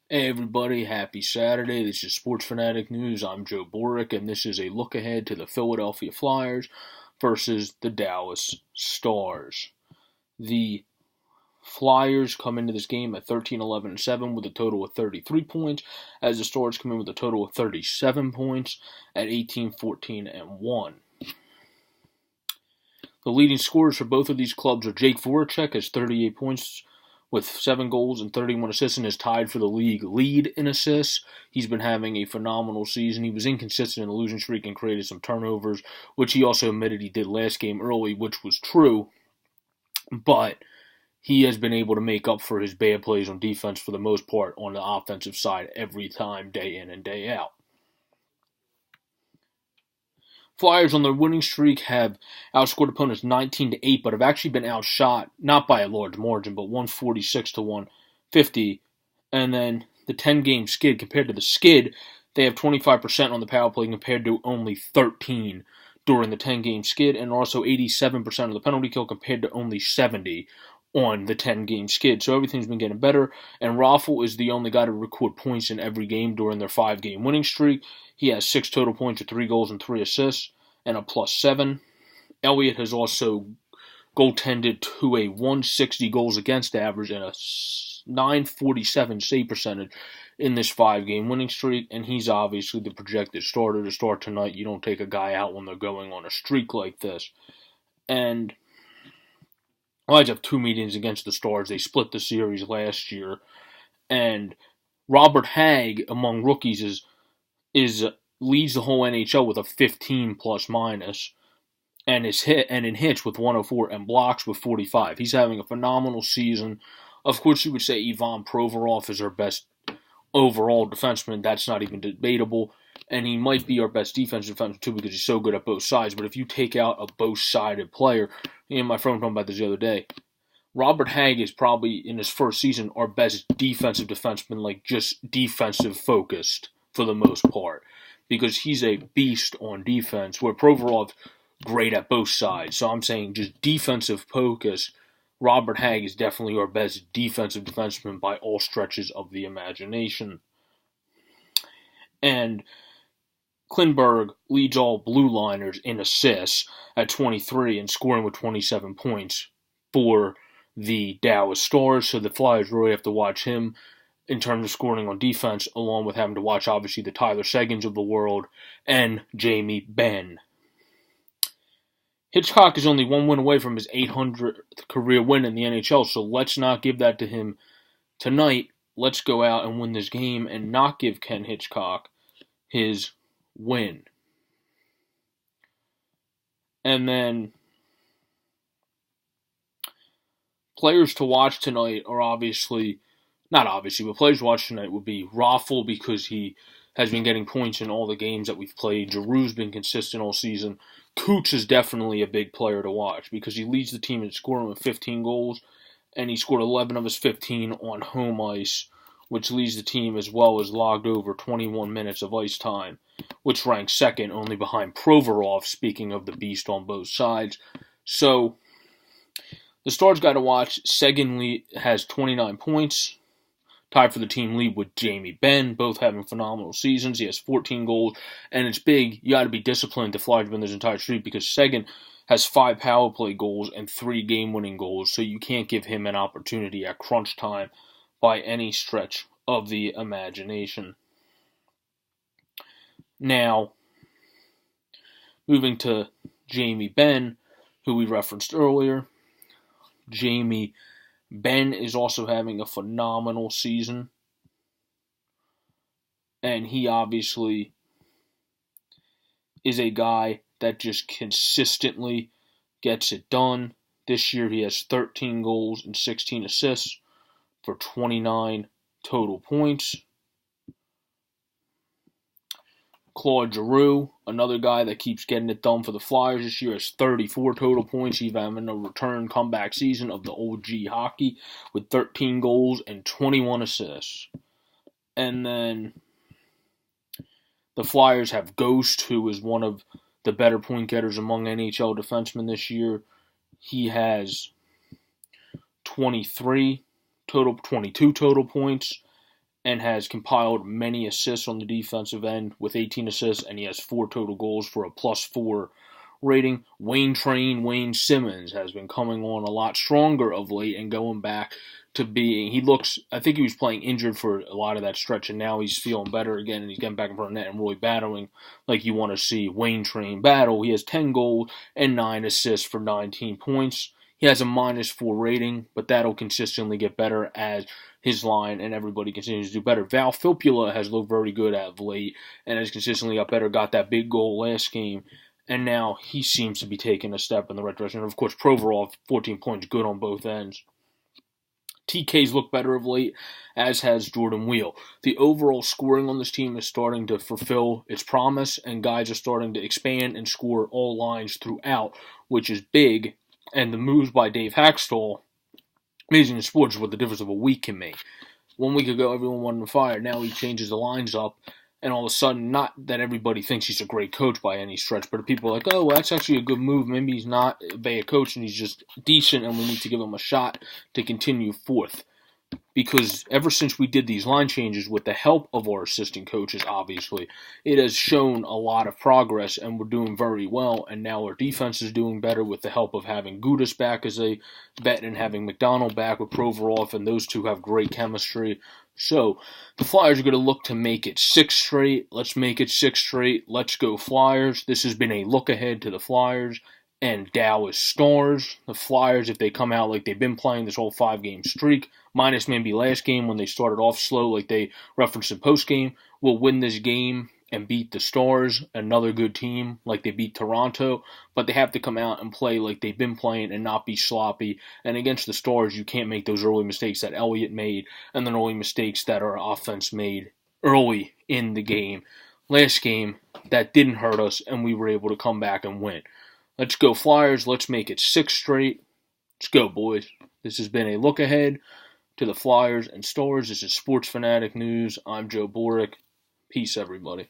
Hey everybody, happy Saturday. This is Sports Fanatic News. I'm Joe Boric, and this is a look ahead to the Philadelphia Flyers versus the Dallas Stars. The Flyers come into this game at 13, 11, and 7 with a total of 33 points, as the Stars come in with a total of 37 points at 18, 14, and 1. The leading scorers for both of these clubs are Jake Voracek, has 38 points with 7 goals and 31 assists, and is tied for the league lead in assists. He's been having a phenomenal season. He was inconsistent in the losing streak and created some turnovers, which he also admitted he did last game early, which was true. But he has been able to make up for his bad plays on defense for the most part on the offensive side every time, day in and day out. Flyers on their winning streak have outscored opponents 19-8, but have actually been outshot, not by a large margin, but 146 to 150. And then the 10-game skid, compared to the skid, they have 25% on the power play compared to only 13 during the 10-game skid, and also 87% of the penalty kill compared to only 70 on the 10-game skid. So everything's been getting better, and Raffl is the only guy to record points in every game during their 5-game winning streak. He has 6 total points with 3 goals and 3 assists and a +7. Elliott has also goaltended to a 160 goals against average and a 947 save percentage in this 5-game winning streak, and he's obviously the projected starter to start tonight. You don't take a guy out when they're going on a streak like this. And Lions have 2 meetings against the Stars. They split the series last year, and Robert Hagg among rookies is leads the whole NHL with a 15 plus minus, and in hits with 104 and blocks with 45. He's having a phenomenal season. Of course, you would say Ivan Provorov is our best overall defenseman. That's not even debatable. And he might be our best defensive defenseman too because he's so good at both sides. But if you take out a both-sided player, my friend was talking about this the other day, Robert Hagg is probably, in his first season, our best defensive defenseman, like just defensive focused for the most part. Because he's a beast on defense, where Provorov's great at both sides. So I'm saying just defensive focus, Robert Hagg is definitely our best defensive defenseman by all stretches of the imagination. And Klingberg leads all blue liners in assists at 23 and scoring with 27 points for the Dallas Stars, so the Flyers really have to watch him in terms of scoring on defense, along with having to watch, obviously, the Tyler Seguins of the world and Jamie Benn. Hitchcock is only 1 win away from his 800th career win in the NHL, so let's not give that to him tonight. Let's go out and win this game and not give Ken Hitchcock his win. And then players to watch tonight are players to watch tonight would be Raffl because he has been getting points in all the games that we've played. Giroux's been consistent all season. Cooch is definitely a big player to watch because he leads the team in scoring with 15 goals, and he scored 11 of his 15 on home ice, which leads the team as well as logged over 21 minutes of ice time, which ranks second only behind Provorov, speaking of the beast on both sides. So the Stars got to watch. Seguin has 29 points, tied for the team lead with Jamie Benn, both having phenomenal seasons. He has 14 goals, and it's big. You got to be disciplined to Flyers win this entire streak because Seguin has 5 power play goals and 3 game-winning goals, so you can't give him an opportunity at crunch time by any stretch of the imagination. Now, moving to Jamie Benn, who we referenced earlier. Jamie Benn is also having a phenomenal season, and he obviously is a guy that just consistently gets it done. This year he has 13 goals and 16 assists for 29 total points. Claude Giroux, another guy that keeps getting it done for the Flyers this year, has 34 total points. He's having a return comeback season of the OG hockey with 13 goals and 21 assists. And then the Flyers have Ghost, who is one of the better point getters among NHL defensemen this year. He has 22 total points, and has compiled many assists on the defensive end with 18 assists, and he has 4 total goals for a +4 rating. Wayne Simmons has been coming on a lot stronger of late and going back to being, I think he was playing injured for a lot of that stretch, and now he's feeling better again, and he's getting back in front of net and really battling like you want to see Wayne Train battle. He has 10 goals and 9 assists for 19 points. He has a -4 rating, but that'll consistently get better as his line and everybody continues to do better. Val Filppula has looked very good of late and has consistently got better, got that big goal last game, and now he seems to be taking a step in the right direction. And of course, Provorov, 14 points, good on both ends. TK's looked better of late, as has Jordan Weal. The overall scoring on this team is starting to fulfill its promise, and guys are starting to expand and score all lines throughout, which is big. And the moves by Dave Haxtell, amazing in sports, is what the difference of a week can make. 1 week ago, everyone wanted him fired. Now he changes the lines up, and all of a sudden, not that everybody thinks he's a great coach by any stretch, but people are like, oh, well, that's actually a good move. Maybe he's not a bad coach, and he's just decent, and we need to give him a shot to continue forth. Because ever since we did these line changes with the help of our assistant coaches, obviously, it has shown a lot of progress, and we're doing very well. And now our defense is doing better with the help of having Gudas back as a vet and having McDonald back with Provorov, and those two have great chemistry. So the Flyers are going to look to make it 6 straight. Let's make it 6 straight. Let's go Flyers. This has been a look ahead to the Flyers and Dallas Stars. The Flyers, if they come out like they've been playing this whole 5-game streak, minus maybe last game when they started off slow like they referenced in postgame, will win this game and beat the Stars, another good team, like they beat Toronto. But they have to come out and play like they've been playing and not be sloppy. And against the Stars, you can't make those early mistakes that Elliott made and the early mistakes that our offense made early in the game. Last game, that didn't hurt us, and we were able to come back and win. Let's go Flyers. Let's make it 6 straight. Let's go, boys. This has been a look ahead to the Flyers and Stars. This is Sports Fanatic News. I'm Joe Boric. Peace, everybody.